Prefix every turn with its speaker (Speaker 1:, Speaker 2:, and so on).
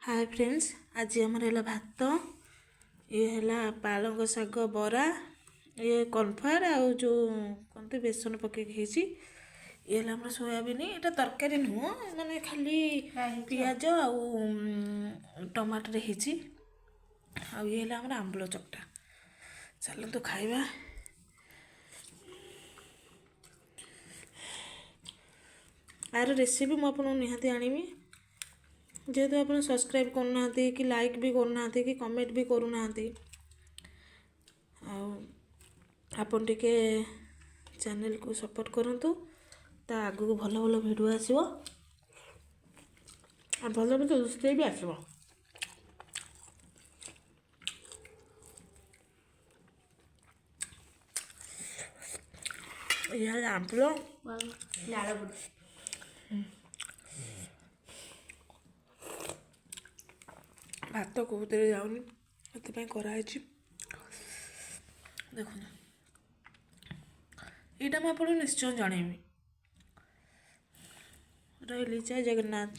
Speaker 1: Hi friends, आज आमर है भात, ये है पालंग शाग बरा, ये कॉर्नफ्लावर आउ जो कहते बेसन पकई ये है सोयाबीन। यहाँ तरकारी नुह मैंने खाली पियाज आउ टमाटर ये है आंबुल चकटा। चलते खाइबा। यार रेसिपी मुझे निहाती आनमी, जेहेतु आप सब्सक्राइब करना कि लाइक भी करना कि कमेंट भी करना, आपन टिके चैनल को सपोर्ट करंतु, ता आगु को भल भल वीडियो आसीबो और भल भल रोषे भी आसीबो। ये आंबुल भात कौते जाऊनी से कराई। देखो यहाँ मुझे निश्चय जनइबी। रही जय जगन्नाथ।